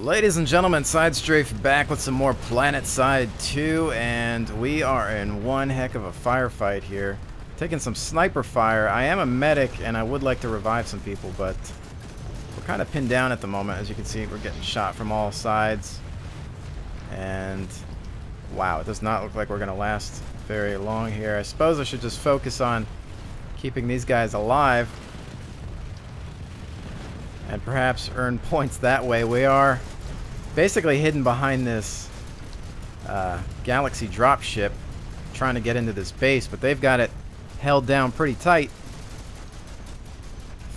Ladies and gentlemen, Sidestrafe back with some more PlanetSide 2, and we are in one heck of a firefight here. Taking some sniper fire. I am a medic, and I would like to revive some people, but we're kind of pinned down at the moment. As you can see, we're getting shot from all sides. And, wow, it does not look like we're going to last very long here. I suppose I should just focus on keeping these guys alive and perhaps earn points that way. We are basically hidden behind this Galaxy dropship, trying to get into this base, but they've got it held down pretty tight.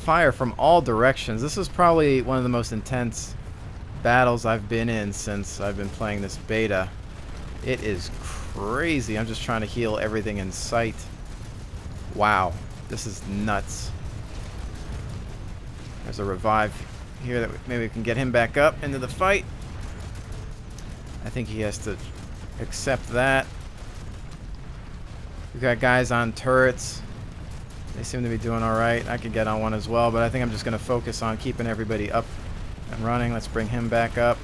Fire from all directions. This is probably one of the most intense battles I've been in since I've been playing this beta. It is crazy. I'm just trying to heal everything in sight. Wow, this is nuts. There's a revive here that maybe we can get him back up into the fight. I think he has to accept that. We've got guys on turrets. They seem to be doing alright. I could get on one as well, but I think I'm just going to focus on keeping everybody up and running. Let's bring him back up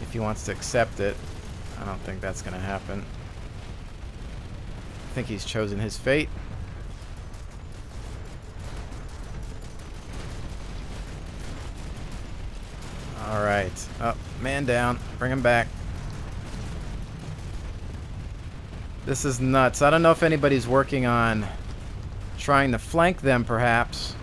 if he wants to accept it. I don't think that's going to happen. I think he's chosen his fate. Alright. Oh, man down. Bring him back. This is nuts. I don't know if anybody's working on trying to flank them, perhaps.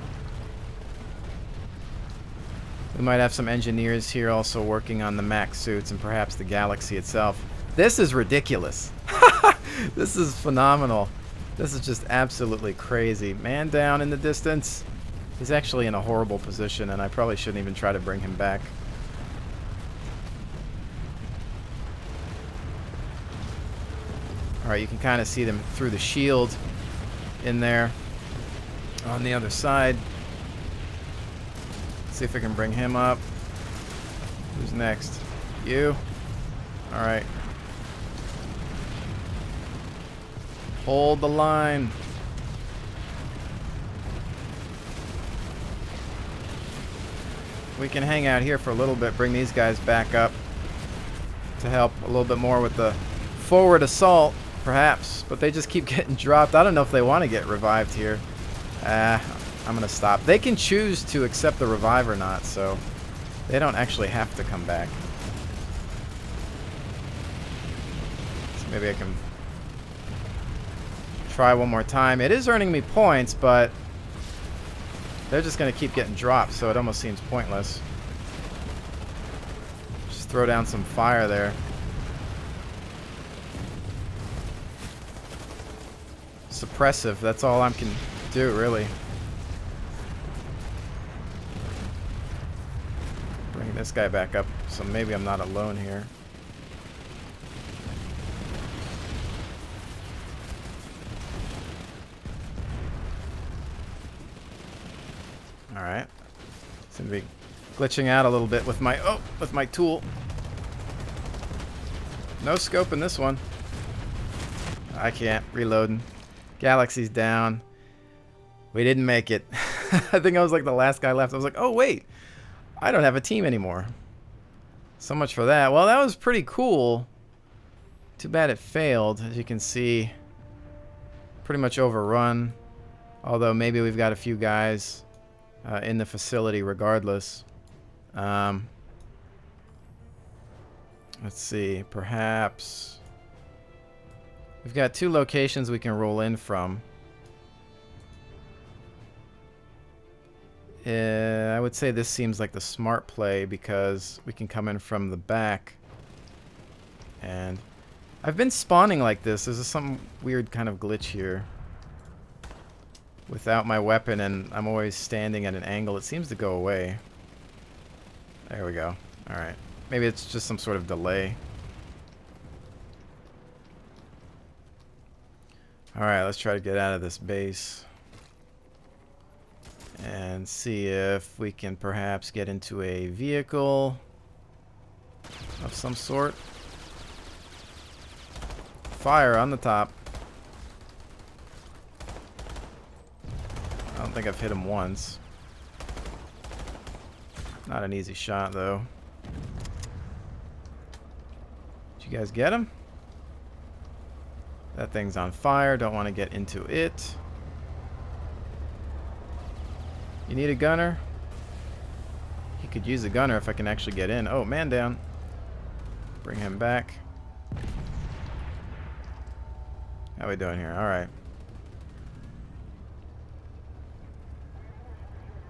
We might have some engineers here also working on the mech suits and perhaps the Galaxy itself. This is ridiculous. This is phenomenal. This is just absolutely crazy. Man down in the distance. He's actually in a horrible position, and I probably shouldn't even try to bring him back. Alright, you can kind of see them through the shield in there on the other side. Let's see if we can bring him up. Who's next? You? Alright. Hold the line. We can hang out here for a little bit, bring these guys back up to help a little bit more with the forward assault. Perhaps, but they just keep getting dropped. I don't know if they want to get revived here. I'm going to stop. They can choose to accept the revive or not, so they don't actually have to come back. So maybe I can try one more time. It is earning me points, but they're just going to keep getting dropped, so it almost seems pointless. Just throw down some fire there. Suppressive, that's all I can do, really. Bring this guy back up, so maybe I'm not alone here. Alright. Seem to be glitching out a little bit with my tool. No scope in this one. I can't. Reloading. Galaxy's down. We didn't make it. I think I was like the last guy left. I was like, oh wait, I don't have a team anymore. So much for that. Well, that was pretty cool. Too bad it failed. As you can see, pretty much overrun. Although maybe we've got a few guys in the facility regardless. Let's see, perhaps we've got two locations we can roll in from. I would say this seems like the smart play because we can come in from the back. And I've been spawning like this. There's some weird kind of glitch here. Without my weapon, and I'm always standing at an angle. It seems to go away. There we go. Alright. Maybe it's just some sort of delay. Alright, let's try to get out of this base and see if we can perhaps get into a vehicle of some sort. Fire on the top. I don't think I've hit him once. Not an easy shot, though. You guys get him? That thing's on fire. Don't want to get into it. You need a gunner? He could use a gunner if I can actually get in. Oh, man down. Bring him back. How we doing here? Alright.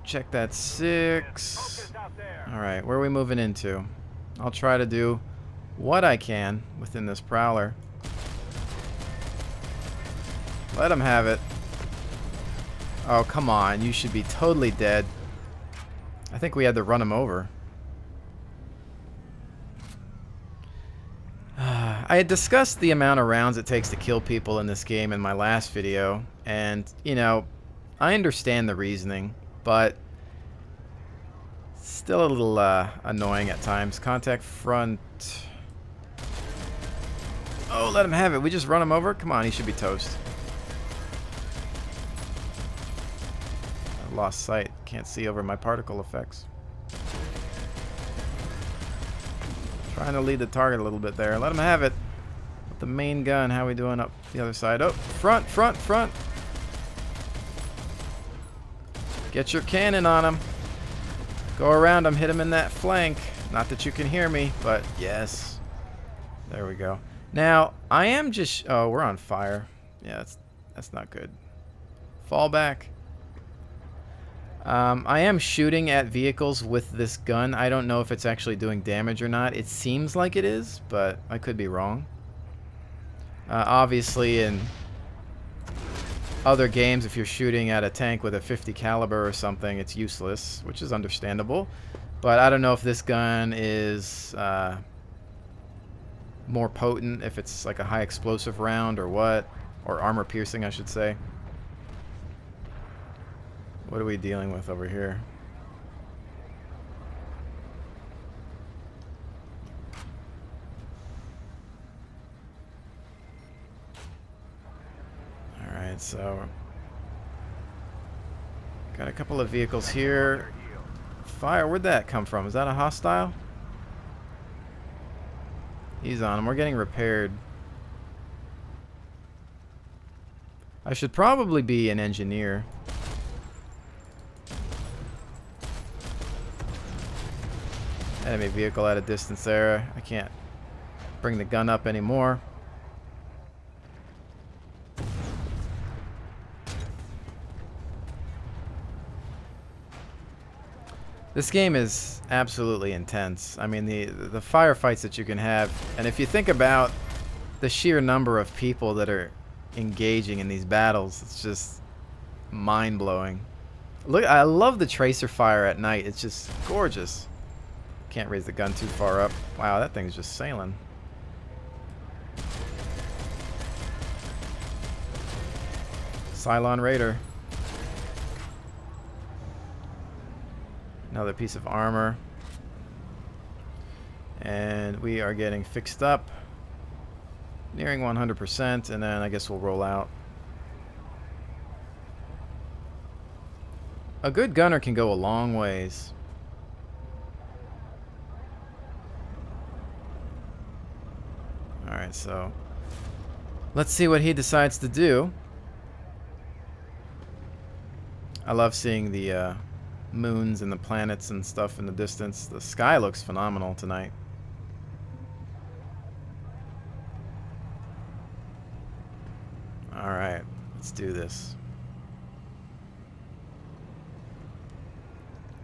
Check that 6. Alright, where are we moving into? I'll try to do what I can within this prowler. Let him have it. Oh, come on. You should be totally dead. I think we had to run him over. I had discussed the amount of rounds it takes to kill people in this game in my last video. And, you know, I understand the reasoning, but still a little annoying at times. Contact front. Oh, let him have it. We just run him over? Come on, he should be toast. I lost sight. Can't see over my particle effects. Trying to lead the target a little bit there. Let him have it. With the main gun, how we doing up the other side? Oh, front, front, front. Get your cannon on him. Go around him, hit him in that flank. Not that you can hear me, but yes. There we go. Now, I am just... Oh, we're on fire. Yeah, that's not good. Fall back. I am shooting at vehicles with this gun. I don't know if it's actually doing damage or not. It seems like it is, but I could be wrong. Obviously, in other games, if you're shooting at a tank with a 50 caliber or something, it's useless, which is understandable. But I don't know if this gun is more potent, if it's like a high explosive round or what, or armor piercing, I should say. What are we dealing with over here? Alright, so got a couple of vehicles here. Fire, where'd that come from? Is that a hostile? He's on him. We're getting repaired. I should probably be an engineer. Enemy vehicle at a distance there. I can't bring the gun up anymore. This game is absolutely intense. I mean, the firefights that you can have, and if you think about the sheer number of people that are engaging in these battles, it's just mind-blowing. Look, I love the tracer fire at night. It's just gorgeous. Can't raise the gun too far up. Wow, that thing's just sailing. Cylon Raider. Another piece of armor. And we are getting fixed up. Nearing 100%, and then I guess we'll roll out. A good gunner can go a long ways. Alright, so let's see what he decides to do. I love seeing the moons and the planets and stuff in the distance. The sky looks phenomenal tonight. Alright, let's do this.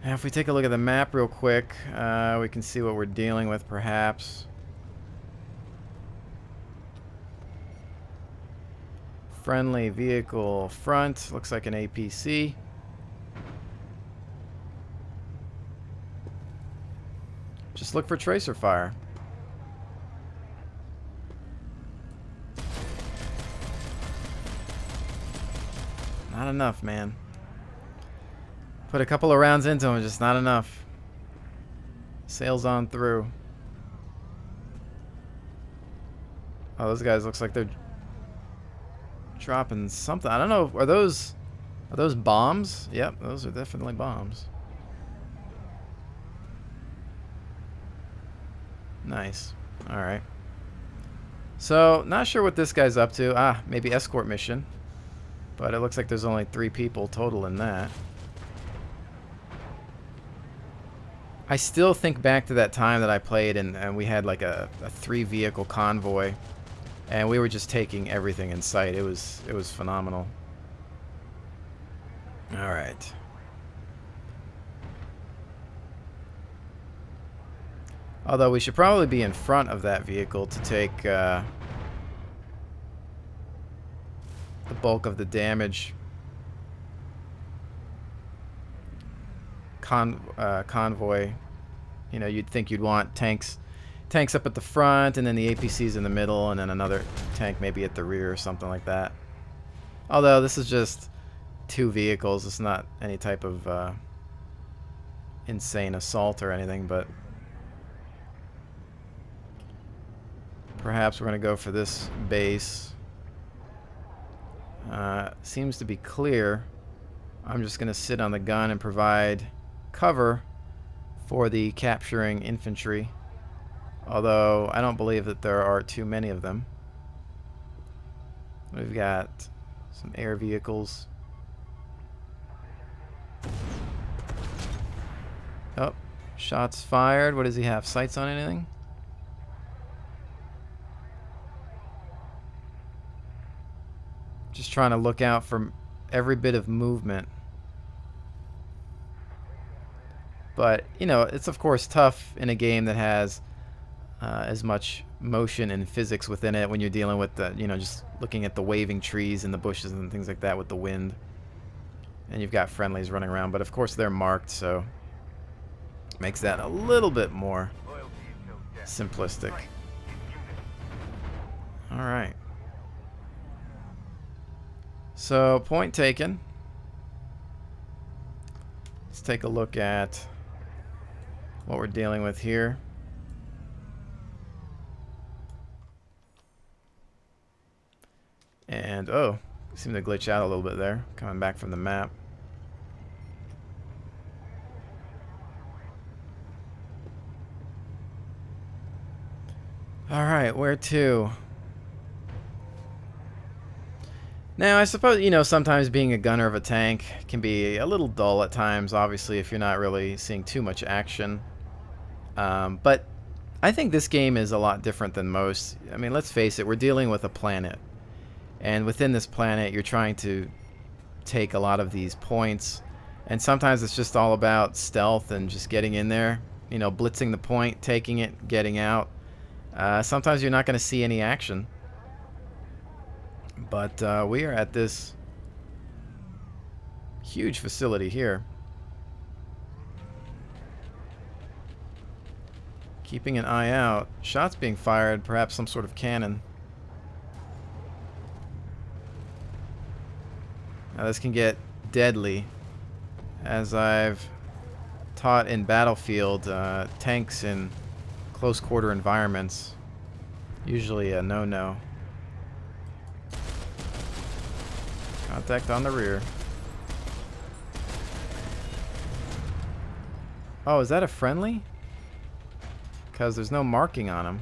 Now if we take a look at the map real quick, we can see what we're dealing with perhaps. Friendly vehicle front, looks like an APC. Just look for tracer fire. Not enough, man. Put a couple of rounds into him, just not enough. Sails on through. Oh, those guys looks like they're dropping something. I don't know. Are those bombs? Yep, those are definitely bombs. Nice. All right. So, not sure what this guy's up to. Ah, maybe escort mission. But it looks like there's only 3 people total in that. I still think back to that time that I played and we had like a 3-vehicle convoy. And we were just taking everything in sight. It was phenomenal. Alright. Although we should probably be in front of that vehicle to take the bulk of the damage. Convoy. You know, you'd think you'd want tanks up at the front, and then the APCs in the middle, and then another tank maybe at the rear or something like that. Although this is just 2 vehicles. It's not any type of insane assault or anything, but perhaps we're going to go for this base. Seems to be clear. I'm just going to sit on the gun and provide cover for the capturing infantry. Although I don't believe that there are too many of them. We've got some air vehicles. Oh, shots fired. What does he have? Sights on anything? Just trying to look out for every bit of movement. But, you know, it's of course tough in a game that has as much motion and physics within it when you're dealing with the, you know, just looking at the waving trees and the bushes and things like that with the wind. And you've got friendlies running around, but of course they're marked, so makes that a little bit more simplistic. Alright. So, point taken. Let's take a look at what we're dealing with here. And, oh, seemed to glitch out a little bit there, coming back from the map. Alright, where to? Now, I suppose, you know, sometimes being a gunner of a tank can be a little dull at times, obviously, if you're not really seeing too much action. But I think this game is a lot different than most. I mean, let's face it, we're dealing with a planet. And within this planet, you're trying to take a lot of these points. And sometimes it's just all about stealth and just getting in there. You know, blitzing the point, taking it, getting out. Sometimes you're not going to see any action. But we are at this huge facility here. Keeping an eye out. Shots being fired, perhaps some sort of cannon. Now this can get deadly. As I've taught in Battlefield, tanks in close quarter environments, usually a no-no. Contact on the rear. Oh, is that a friendly? Because there's no marking on him.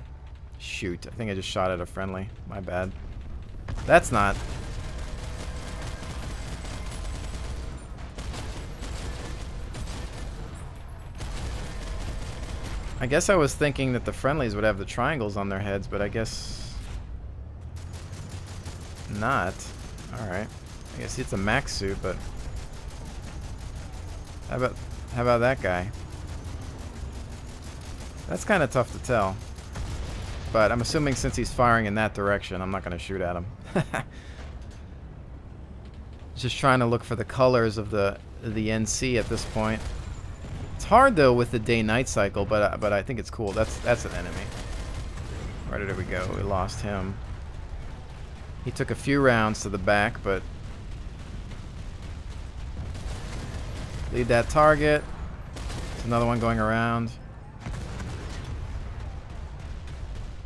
Shoot, I think I just shot at a friendly. My bad. That's not. I guess I was thinking that the friendlies would have the triangles on their heads, but I guess not. Alright. I guess it's a max suit, but how about that guy? That's kind of tough to tell. But I'm assuming since he's firing in that direction, I'm not going to shoot at him. Just trying to look for the colors of the NC at this point. It's hard though with the day-night cycle, but I think it's cool. That's an enemy. Where did we go? We lost him. He took a few rounds to the back, but lead that target. There's another one going around.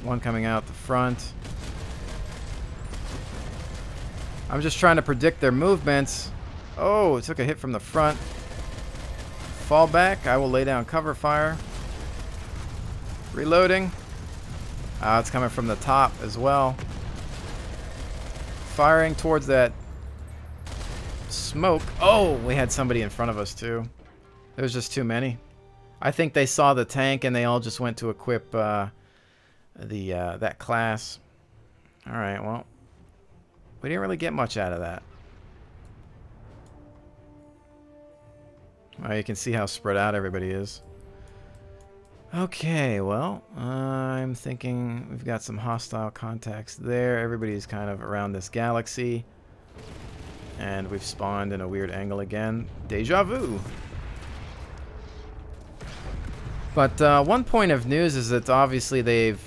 One coming out the front. I'm just trying to predict their movements. Oh, it took a hit from the front. Fall back. I will lay down cover fire. Reloading. It's coming from the top as well. Firing towards that smoke. Oh, we had somebody in front of us too. There was just too many. I think they saw the tank and they all just went to equip that class. All right, well, we didn't really get much out of that. Well, you can see how spread out everybody is. Okay, well, I'm thinking we've got some hostile contacts there. Everybody's kind of around this galaxy. And we've spawned in a weird angle again. Deja vu! But one point of news is that obviously they've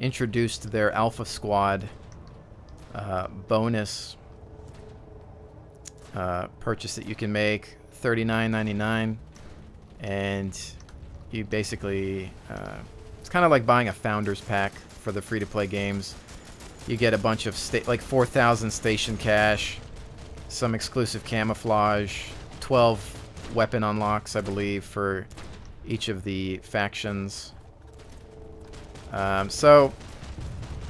introduced their Alpha Squad bonus purchase that you can make, $39.99, and you basically it's kind of like buying a Founders Pack for the free-to-play games. You get a bunch of like 4,000 station cash, some exclusive camouflage, 12 weapon unlocks, I believe, for each of the factions. So,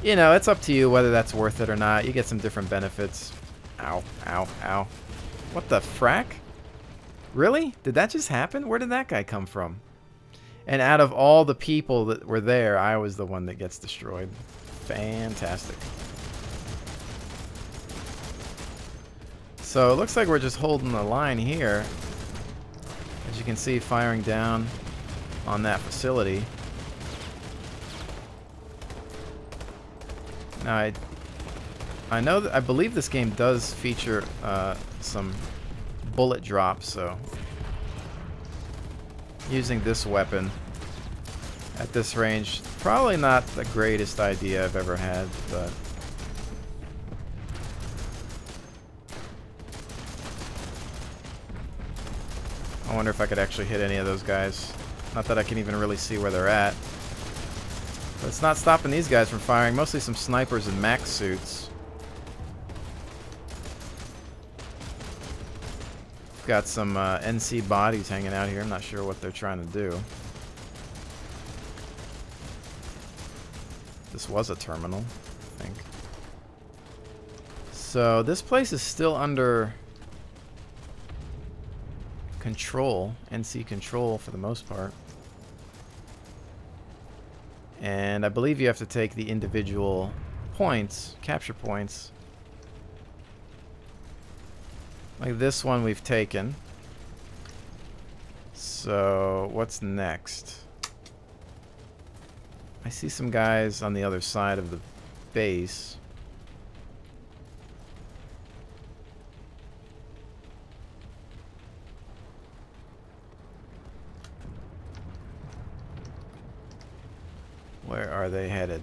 you know, it's up to you whether that's worth it or not. You get some different benefits. Ow, ow, ow. What the frack? Really? Did that just happen? Where did that guy come from? And out of all the people that were there, I was the one that gets destroyed. Fantastic. So it looks like we're just holding the line here. As you can see, firing down on that facility. Now, I know that I believe this game does feature some bullet drops, so using this weapon at this range, probably not the greatest idea I've ever had, but I wonder if I could actually hit any of those guys. Not that I can even really see where they're at. But it's not stopping these guys from firing. Mostly some snipers in mech suits. Got some NC bodies hanging out here. I'm not sure what they're trying to do. This was a terminal, I think. So this place is still under control, NC control for the most part. And I believe you have to take the individual points, capture points. Like this one we've taken. So what's next? I see some guys on the other side of the base. Where are they headed?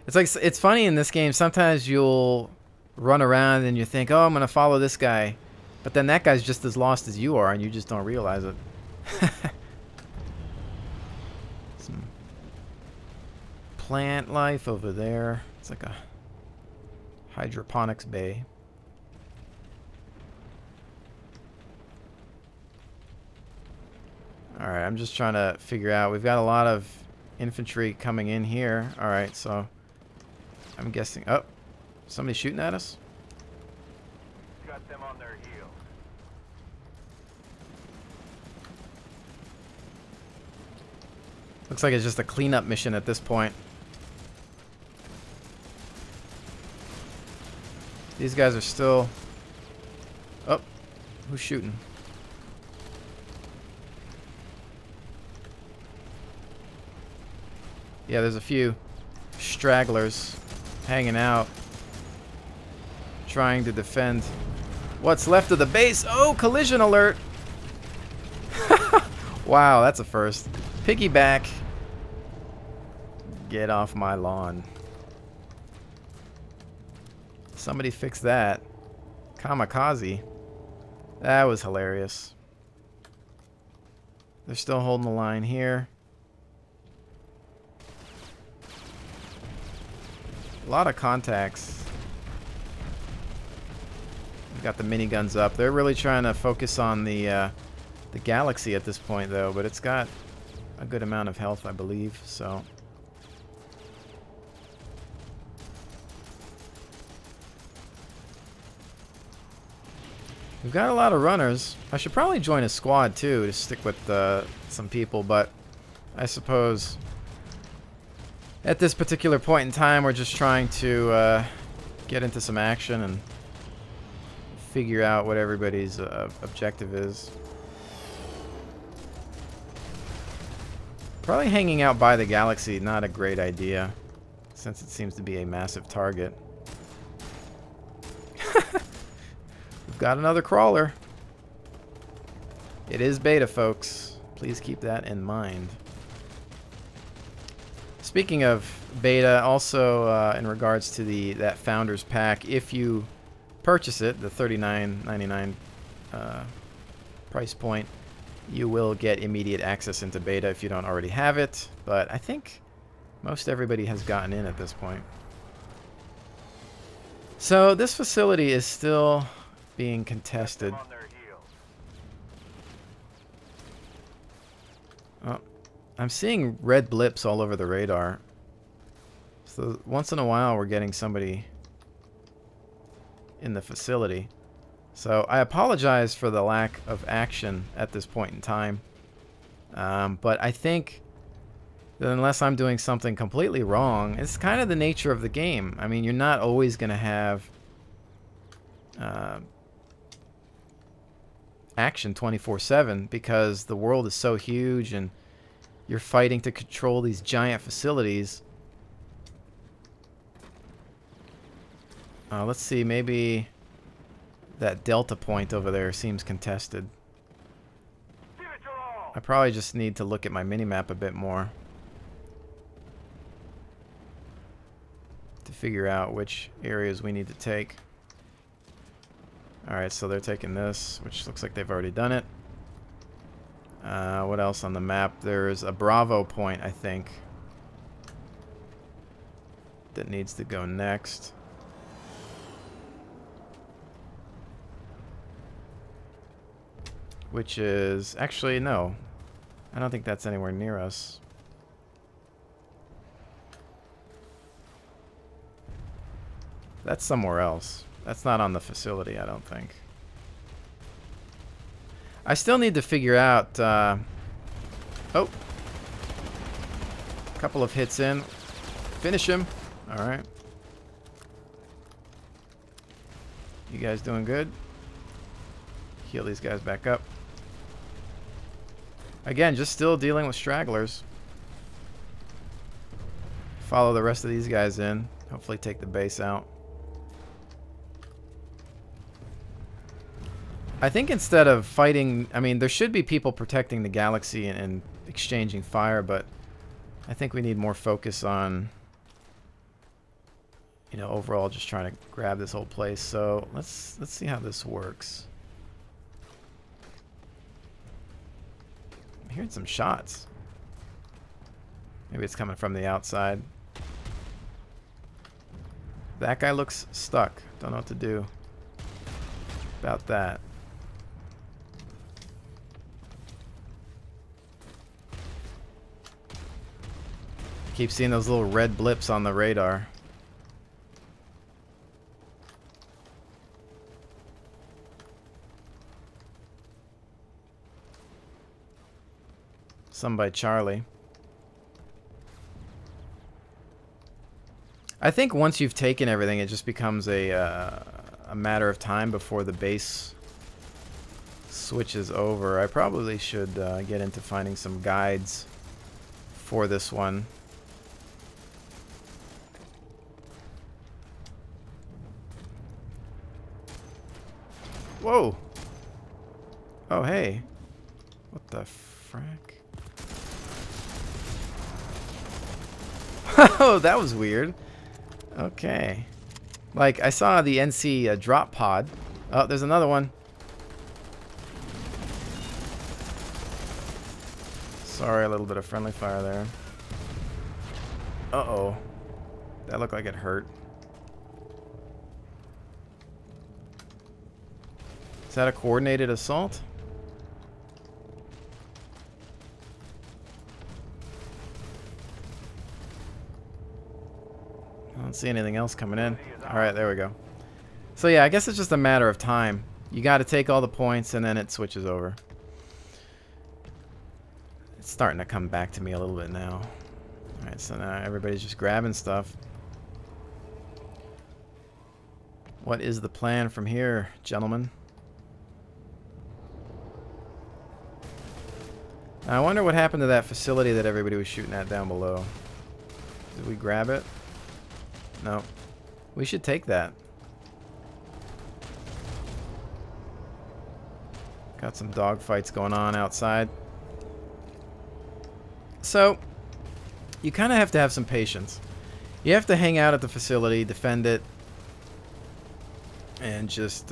It's funny in this game. Sometimes you'll run around and you think, "Oh, I'm gonna follow this guy," but then that guy's just as lost as you are, and you just don't realize it. Some plant life over there. It's like a hydroponics bay. Alright, I'm just trying to figure out. We've got a lot of infantry coming in here. Alright, so I'm guessing. Oh, somebody shooting at us? Got them on their heels. Looks like it's just a cleanup mission at this point. These guys are still... Oh, who's shooting? Yeah, there's a few stragglers hanging out, trying to defend what's left of the base. Oh, collision alert! Wow, that's a first. Piggyback. Get off my lawn. Somebody fix that. Kamikaze. That was hilarious. They're still holding the line here. A lot of contacts. We've got the miniguns up. They're really trying to focus on the galaxy at this point, though. But it's got a good amount of health, I believe, so... We've got a lot of runners. I should probably join a squad too to stick with some people, but I suppose at this particular point in time we're just trying to get into some action and figure out what everybody's objective is. Probably hanging out by the galaxy, not a great idea, since it seems to be a massive target. We've got another crawler. It is beta, folks. Please keep that in mind. Speaking of beta, also in regards to that Founders Pack, if you purchase it, the $39.99 price point, you will get immediate access into beta if you don't already have it. But I think most everybody has gotten in at this point. So this facility is still being contested. Oh, I'm seeing red blips all over the radar. So once in a while we're getting somebody in the facility. So I apologize for the lack of action at this point in time. But I think that unless I'm doing something completely wrong, it's kind of the nature of the game. I mean, you're not always going to have action 24/7 because the world is so huge and you're fighting to control these giant facilities. Let's see, maybe that delta point over there seems contested. I probably just need to look at my minimap a bit more to figure out which areas we need to take. Alright, so they're taking this, which looks like they've already done it. What else on the map? There's a Bravo point, I think, that needs to go next. Which is... Actually, no. I don't think that's anywhere near us. That's somewhere else. That's not on the facility, I don't think. I still need to figure out... oh! A couple of hits in. Finish him. Alright. You guys doing good? Heal these guys back up. Again, just still dealing with stragglers. Follow the rest of these guys in. Hopefully take the base out. I think instead of fighting... I mean, there should be people protecting the galaxy and exchanging fire, but I think we need more focus on, you know, overall just trying to grab this whole place. So let's see how this works. I'm hearing some shots. Maybe it's coming from the outside. That guy looks stuck. Don't know what to do about that. Keep seeing those little red blips on the radar. Some by Charlie. I think once you've taken everything, it just becomes a matter of time before the base switches over. I probably should get into finding some guides for this one. Whoa! Oh, hey. What the frack? Oh, that was weird. Okay. Like, I saw the NC drop pod. Oh, there's another one. Sorry, a little bit of friendly fire there. Uh-oh. That looked like it hurt. Is that a coordinated assault? don't see anything else coming in. Alright, there we go. So yeah, I guess it's just a matter of time. You got to take all the points and then it switches over. It's starting to come back to me a little bit now. Alright, so now everybody's just grabbing stuff. What is the plan from here, gentlemen? Now, I wonder what happened to that facility that everybody was shooting at down below. Did we grab it? No. We should take that. Got some dogfights going on outside. So, you kind of have to have some patience. You have to hang out at the facility, defend it, and just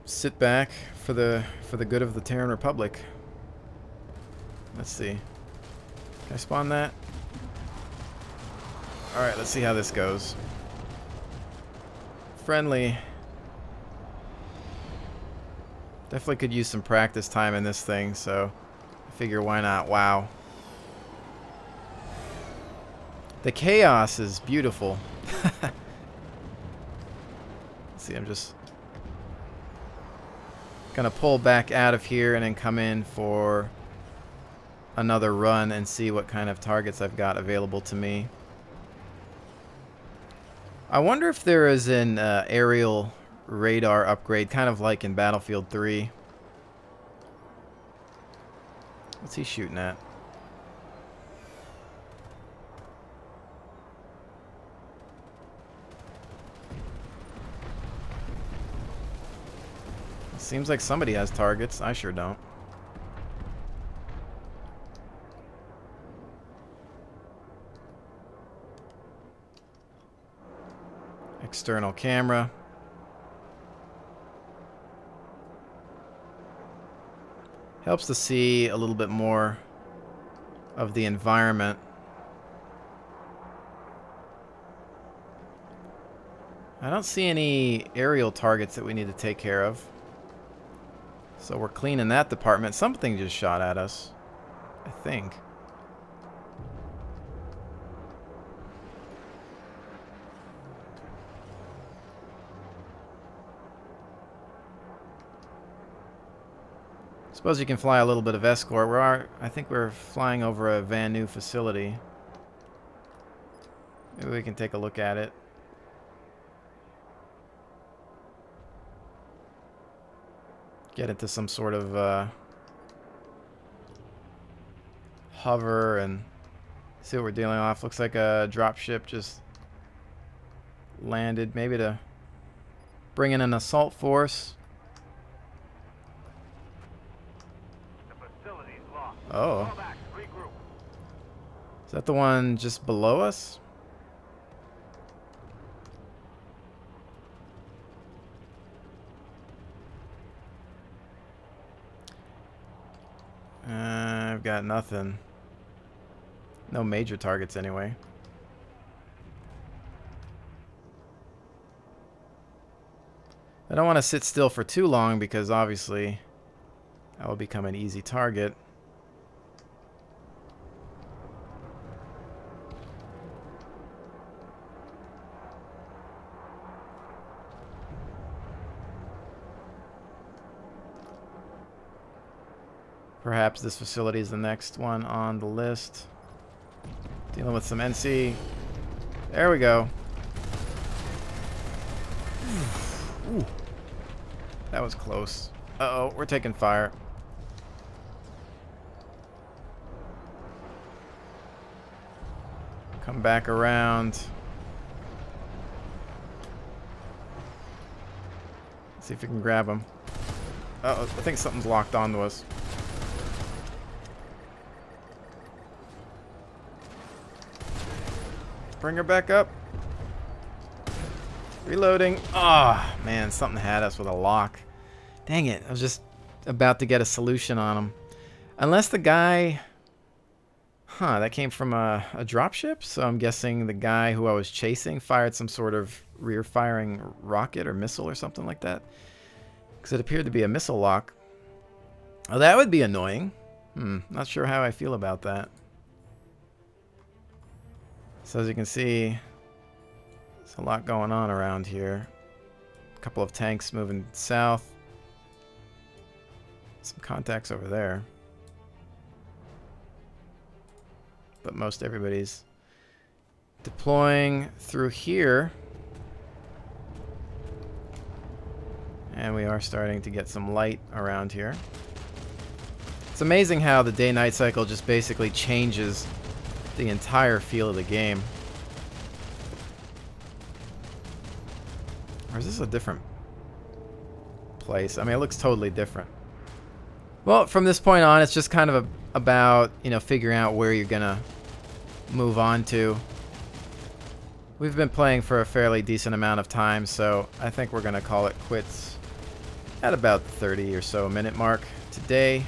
sit back for the good of the Terran Republic. Let's see. Can I spawn that? Alright, let's see how this goes. Friendly. Definitely could use some practice time in this thing, so I figure why not? Wow. The chaos is beautiful. Let's see, I'm just gonna pull back out of here and then come in for another run and see what kind of targets I've got available to me. I wonder if there is an aerial radar upgrade, kind of like in Battlefield 3. What's he shooting at? Seems like somebody has targets. I sure don't. External camera. Helps to see a little bit more of the environment. I don't see any aerial targets that we need to take care of. So we're clean in that department. Something just shot at us, I think. Suppose you can fly a little bit of escort. I think we're flying over a Vanu facility. Maybe we can take a look at it. Get into some sort of hover and see what we're dealing off. Looks like a dropship just landed, maybe to bring in an assault force. Oh. Is that the one just below us? I've got nothing. No major targets anyway. I don't want to sit still for too long because obviously that will become an easy target. Perhaps this facility is the next one on the list. Dealing with some NC. There we go. Ooh. That was close. Uh-oh, we're taking fire. Come back around. Let's see if we can grab him. Uh-oh, I think something's locked onto us. Bring her back up. Reloading. Ah, oh, man, something had us with a lock. Dang it. I was just about to get a solution on him. Unless the guy... Huh, that came from a dropship? So I'm guessing the guy who I was chasing fired some sort of rear-firing rocket or missile or something like that. Because it appeared to be a missile lock. Oh, that would be annoying. Not sure how I feel about that. So as you can see, there's a lot going on around here. A couple of tanks moving south. Some contacts over there. But most everybody's deploying through here. And we are starting to get some light around here. It's amazing how the day-night cycle just basically changes the entire feel of the game. Or is this a different place? I mean, it looks totally different. Well, from this point on, it's just kind of about, you know, figuring out where you're gonna move on to. We've been playing for a fairly decent amount of time, so I think we're gonna call it quits at about the 30 or so minute mark today.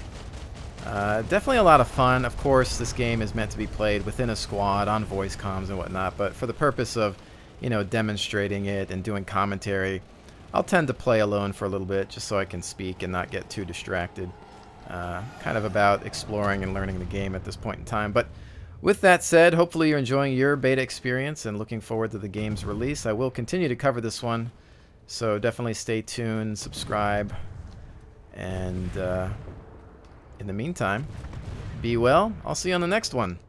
Definitely a lot of fun. Of course, this game is meant to be played within a squad on voice comms and whatnot, but for the purpose of, you know, demonstrating it and doing commentary, I'll tend to play alone for a little bit just so I can speak and not get too distracted. Kind of about exploring and learning the game at this point in time. But with that said, hopefully you're enjoying your beta experience and looking forward to the game's release. I will continue to cover this one, so definitely stay tuned, subscribe, and in the meantime, be well. I'll see you on the next one.